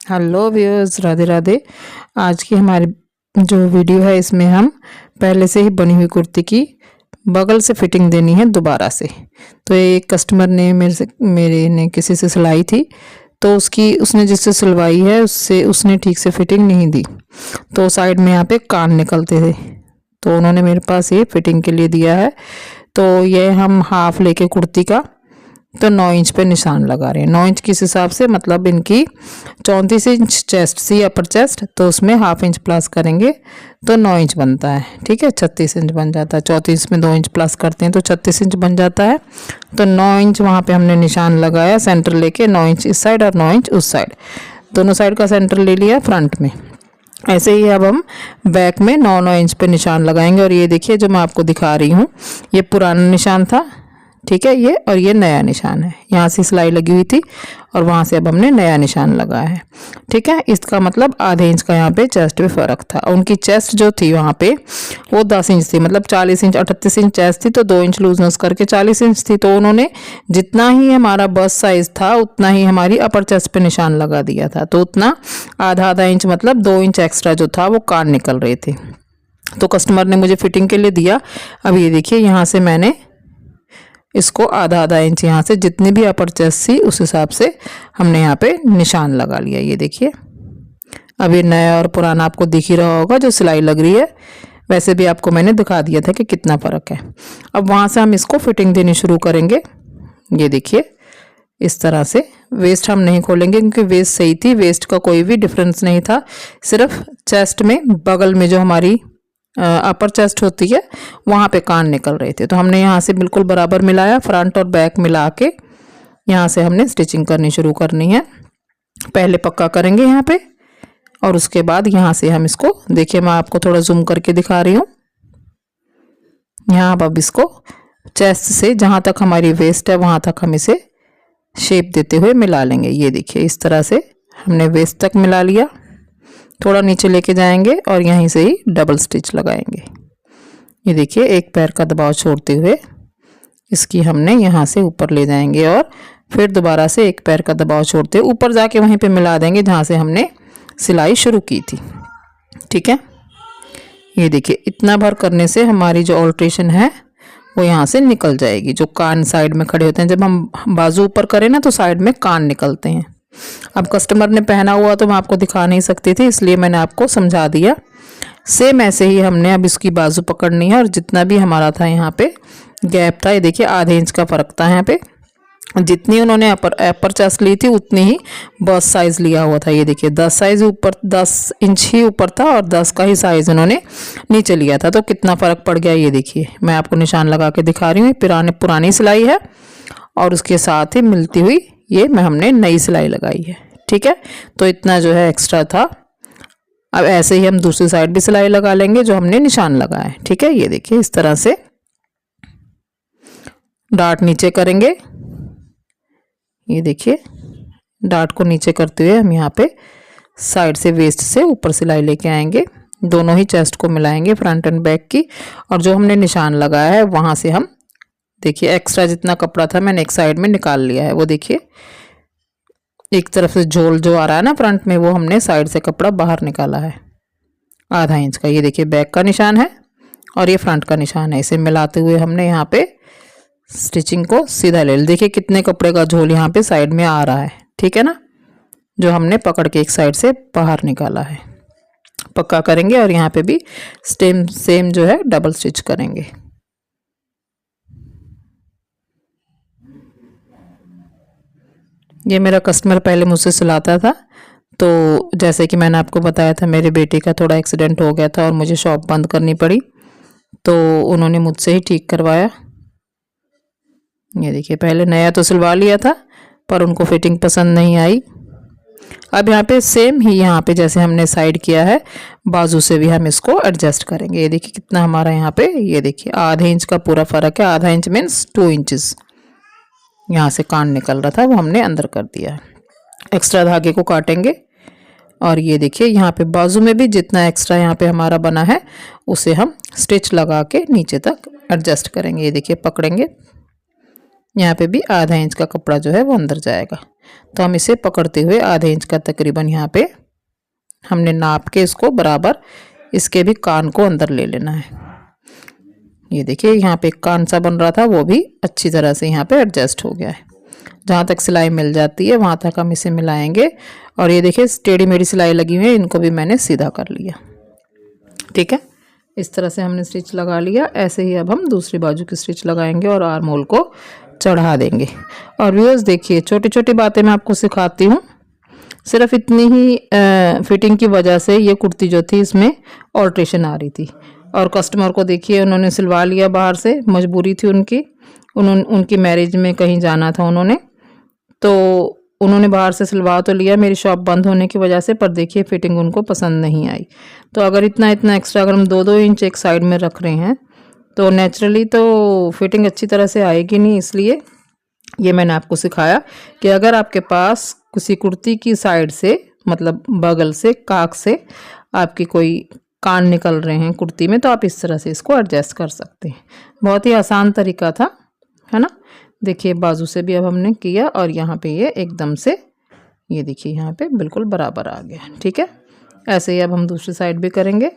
Hello viewers, Radhe Radhe. आज की हमारी जो वीडियो है इसमें हम पहले से ही बनी हुई कुर्ती की बगल से फिटिंग देनी है दोबारा से। तो ये एक कस्टमर ने मेरे ने किसी से सिलाई थी, तो उसने जिससे सिलवाई है उसने ठीक से फिटिंग नहीं दी, तो साइड में यहाँ पे कान निकलते थे, तो उन्होंने मेरे पास ये फिटिंग के लिए दिया है। तो ये हम हाफ लेके कुर्ती का तो 9 इंच पे निशान लगा रहे हैं। 9 इंच किस हिसाब से, मतलब इनकी 34 इंच चेस्ट सी अपर चेस्ट, तो उसमें हाफ इंच प्लस करेंगे तो 9 इंच बनता है। ठीक है, 36 इंच बन जाता है। 34 में 2 इंच प्लस करते हैं तो 36 इंच बन जाता है। तो 9 इंच वहाँ पे हमने निशान लगाया, सेंटर लेके 9 इंच इस साइड और 9 इंच उस साइड, दोनों साइड का सेंटर ले लिया फ्रंट में। ऐसे ही अब हम बैक में 9-9 इंच पे निशान लगाएंगे। और ये देखिए जो मैं आपको दिखा रही हूँ, ये पुराना निशान था, ठीक है, ये और ये नया निशान है। यहाँ से सिलाई लगी हुई थी और वहाँ से अब हमने नया निशान लगाया है। ठीक है, इसका मतलब आधे इंच का यहाँ पे चेस्ट पे फ़र्क था। उनकी चेस्ट जो थी वहाँ पे वो 10 इंच थी, मतलब 40 इंच 38 इंच चेस्ट थी, तो 2 इंच लूजनेस करके 40 इंच थी। तो उन्होंने जितना ही हमारा बस्ट साइज़ था उतना ही हमारी अपर चेस्ट पे निशान लगा दिया था, तो उतना आधा आधा इंच, मतलब 2 इंच एक्स्ट्रा जो था वो कान निकल रहे थे। तो कस्टमर ने मुझे फिटिंग के लिए दिया। अब ये देखिए यहाँ से मैंने इसको आधा आधा इंच यहाँ से जितनी भी अपर चेस्ट थी उस हिसाब से हमने यहाँ पे निशान लगा लिया। ये देखिए, अब ये नया और पुराना आपको दिख ही रहा होगा जो सिलाई लग रही है, वैसे भी आपको मैंने दिखा दिया था कि कितना फ़र्क है। अब वहाँ से हम इसको फिटिंग देनी शुरू करेंगे। ये देखिए इस तरह से। वेस्ट हम नहीं खोलेंगे क्योंकि वेस्ट सही थी, वेस्ट का कोई भी डिफरेंस नहीं था, सिर्फ चेस्ट में बगल में जो हमारी अपर चेस्ट होती है वहाँ पे कान निकल रहे थे। तो हमने यहाँ से बिल्कुल बराबर मिलाया, फ्रंट और बैक मिला के यहाँ से हमने स्टिचिंग करनी शुरू करनी है। पहले पक्का करेंगे यहाँ पे और उसके बाद यहाँ से हम इसको, देखिए मैं आपको थोड़ा जूम करके दिखा रही हूँ। यहाँ अब इसको चेस्ट से जहाँ तक हमारी वेस्ट है वहाँ तक हम इसे शेप देते हुए मिला लेंगे। ये देखिए इस तरह से हमने वेस्ट तक मिला लिया, थोड़ा नीचे लेके जाएंगे और यहीं से ही डबल स्टिच लगाएंगे। ये देखिए एक पैर का दबाव छोड़ते हुए इसकी हमने यहाँ से ऊपर ले जाएंगे और फिर दोबारा से एक पैर का दबाव छोड़ते हुए ऊपर जाके वहीं पे मिला देंगे जहाँ से हमने सिलाई शुरू की थी। ठीक है, ये देखिए इतना भर करने से हमारी जो ऑल्ट्रेशन है वो यहाँ से निकल जाएगी। जो कान साइड में खड़े होते हैं, जब हम बाजू ऊपर करें ना तो साइड में कान निकलते हैं। अब कस्टमर ने पहना हुआ तो मैं आपको दिखा नहीं सकती थी, इसलिए मैंने आपको समझा दिया। सेम ऐसे ही हमने अब इसकी बाजू पकड़नी है और जितना भी हमारा था यहाँ पे गैप था, ये देखिए आधे इंच का फ़र्क था यहाँ पे। जितनी उन्होंने अपर चेस्ट ली थी उतनी ही बस्ट साइज़ लिया हुआ था। ये देखिए 10 साइज़ ऊपर, 10 इंच ही ऊपर था और 10 का ही साइज़ उन्होंने नीचे लिया था, तो कितना फ़र्क पड़ गया। ये देखिए मैं आपको निशान लगा के दिखा रही हूँ। पुरानी सिलाई है और उसके साथ ही मिलती हुई ये हमने नई सिलाई लगाई है। ठीक है, तो इतना जो है एक्स्ट्रा था। अब ऐसे ही हम दूसरी साइड भी सिलाई लगा लेंगे जो हमने निशान लगाया है। ठीक है, ये देखिए इस तरह से डार्ट नीचे करेंगे। ये देखिए डार्ट को नीचे करते हुए हम यहाँ पे साइड से वेस्ट से ऊपर सिलाई लेके आएंगे, दोनों ही चेस्ट को मिलाएंगे फ्रंट एंड बैक की, और जो हमने निशान लगाया है वहाँ से हम, देखिए एक्स्ट्रा जितना कपड़ा था मैंने एक साइड में निकाल लिया है। वो देखिए एक तरफ से झोल जो आ रहा है ना फ्रंट में, वो हमने साइड से कपड़ा बाहर निकाला है आधा इंच का। ये देखिए बैक का निशान है और ये फ्रंट का निशान है। इसे मिलाते हुए हमने यहाँ पे स्टिचिंग को सीधा ले लिया। देखिए कितने कपड़े का झोल यहाँ पे साइड में आ रहा है। ठीक है ना, जो हमने पकड़ के एक साइड से बाहर निकाला है। पक्का करेंगे और यहाँ पे भी सेम जो है डबल स्टिच करेंगे। ये मेरा कस्टमर पहले मुझसे सिलाता था, तो जैसे कि मैंने आपको बताया था मेरे बेटे का थोड़ा एक्सीडेंट हो गया था और मुझे शॉप बंद करनी पड़ी, तो उन्होंने मुझसे ही ठीक करवाया। ये देखिए पहले नया तो सिलवा लिया था पर उनको फिटिंग पसंद नहीं आई। अब यहाँ पे सेम ही यहाँ पे जैसे हमने साइड किया है बाजू से भी हम इसको एडजस्ट करेंगे। ये देखिए कितना हमारा यहाँ पे, ये देखिए आधे इंच का पूरा फ़र्क है। आधा इंच मीन्स 2 इंचेस यहाँ से कान निकल रहा था वो हमने अंदर कर दिया है। एक्स्ट्रा धागे को काटेंगे और ये देखिए यहाँ पे बाजू में भी जितना एक्स्ट्रा यहाँ पे हमारा बना है उसे हम स्टिच लगा के नीचे तक एडजस्ट करेंगे। ये देखिए पकड़ेंगे, यहाँ पे भी आधा इंच का कपड़ा जो है वो अंदर जाएगा। तो हम इसे पकड़ते हुए आधे इंच का तकरीबन यहाँ पे हमने नाप के इसको बराबर इसके भी कान को अंदर ले लेना है। ये देखिए यहाँ पे एक कान सा बन रहा था, वो भी अच्छी तरह से यहाँ पे एडजस्ट हो गया है। जहाँ तक सिलाई मिल जाती है वहाँ तक हम इसे मिलाएंगे। और ये देखिए टेढ़ी मेढ़ी सिलाई लगी हुई है, इनको भी मैंने सीधा कर लिया। ठीक है, इस तरह से हमने स्टिच लगा लिया। ऐसे ही अब हम दूसरी बाजू की स्टिच लगाएंगे और आर्म होल को चढ़ा देंगे। और व्यूअर्स देखिए, छोटी छोटी बातें मैं आपको सिखाती हूँ। सिर्फ इतनी ही फिटिंग की वजह से ये कुर्ती जो थी इसमें ऑल्ट्रेशन आ रही थी। और कस्टमर को देखिए उन्होंने सिलवा लिया बाहर से, मजबूरी थी उनकी। उनकी मैरिज में कहीं जाना था उन्होंने, तो उन्होंने बाहर से सिलवा तो लिया मेरी शॉप बंद होने की वजह से, पर देखिए फिटिंग उनको पसंद नहीं आई। तो अगर इतना एक्स्ट्रा अगर हम 2-2 इंच एक साइड में रख रहे हैं तो नेचुरली तो फिटिंग अच्छी तरह से आएगी नहीं। इसलिए ये मैंने आपको सिखाया कि अगर आपके पास किसी कुर्ती की साइड से मतलब बगल से काक से आपकी कोई कान निकल रहे हैं कुर्ती में, तो आप इस तरह से इसको एडजस्ट कर सकते हैं। बहुत ही आसान तरीका था, है ना। देखिए बाजू से भी अब हमने किया और यहाँ पे ये एकदम से ये देखिए यहाँ पे बिल्कुल बराबर आ गया। ठीक है, ऐसे ही अब हम दूसरी साइड भी करेंगे।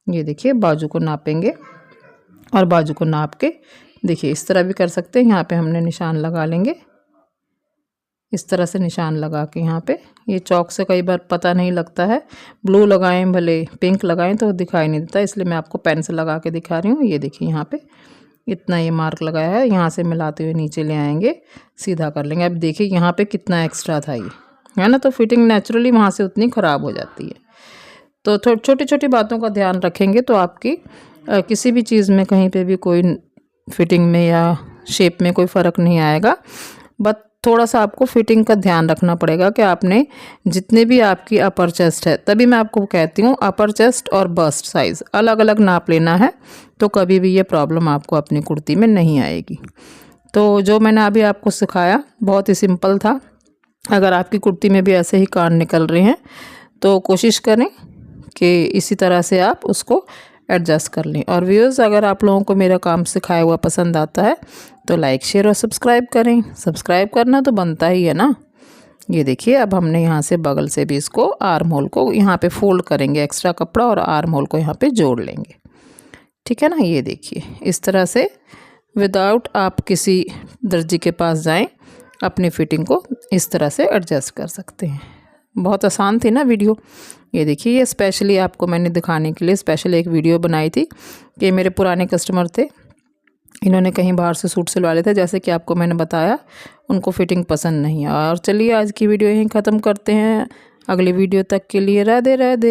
ये देखिए बाजू को नापेंगे और बाजू को नाप के देखिए इस तरह भी कर सकते हैं। यहाँ पे हमने निशान लगा लेंगे, इस तरह से निशान लगा के यहाँ पे। ये चौक से कई बार पता नहीं लगता है, ब्लू लगाएं भले पिंक लगाएं तो दिखाई नहीं देता, इसलिए मैं आपको पेन से लगा के दिखा रही हूँ। ये देखिए यहाँ पे इतना ये मार्क लगाया है, यहाँ से मिलाते हुए नीचे ले आएंगे, सीधा कर लेंगे। अब देखिए यहाँ पे कितना एक्स्ट्रा था ये, है ना। तो फिटिंग नेचुरली वहाँ से उतनी ख़राब हो जाती है। तो छोटी छोटी बातों का ध्यान रखेंगे तो आपकी किसी भी चीज़ में कहीं पे भी कोई फिटिंग में या शेप में कोई फ़र्क नहीं आएगा। बट थोड़ा सा आपको फिटिंग का ध्यान रखना पड़ेगा कि आपने जितने भी आपकी अपर चेस्ट है, तभी मैं आपको कहती हूँ अपर चेस्ट और बस्ट साइज़ अलग अलग नाप लेना है, तो कभी भी ये प्रॉब्लम आपको अपनी कुर्ती में नहीं आएगी। तो जो मैंने अभी आपको सिखाया बहुत ही सिंपल था। अगर आपकी कुर्ती में भी ऐसे ही कान निकल रहे हैं तो कोशिश करें कि इसी तरह से आप उसको एडजस्ट कर लें। और व्यूअर्स, अगर आप लोगों को मेरा काम सिखाया हुआ पसंद आता है तो लाइक शेयर और सब्सक्राइब करें। सब्सक्राइब करना तो बनता ही है ना। ये देखिए अब हमने यहाँ से बगल से भी इसको आर्म होल को यहाँ पे फोल्ड करेंगे, एक्स्ट्रा कपड़ा और आर्म होल को यहाँ पे जोड़ लेंगे। ठीक है ना। ये देखिए इस तरह से विदाउट आप किसी दर्जी के पास जाएं अपनी फिटिंग को इस तरह से एडजस्ट कर सकते हैं। बहुत आसान थी ना वीडियो। ये देखिए ये स्पेशली आपको मैंने दिखाने के लिए स्पेशल एक वीडियो बनाई थी कि मेरे पुराने कस्टमर थे, इन्होंने कहीं बाहर से सूट सिलवा लिए थे, जैसे कि आपको मैंने बताया, उनको फिटिंग पसंद नहीं है। और चलिए आज की वीडियो यहीं ख़त्म करते हैं। अगली वीडियो तक के लिए राधे राधे।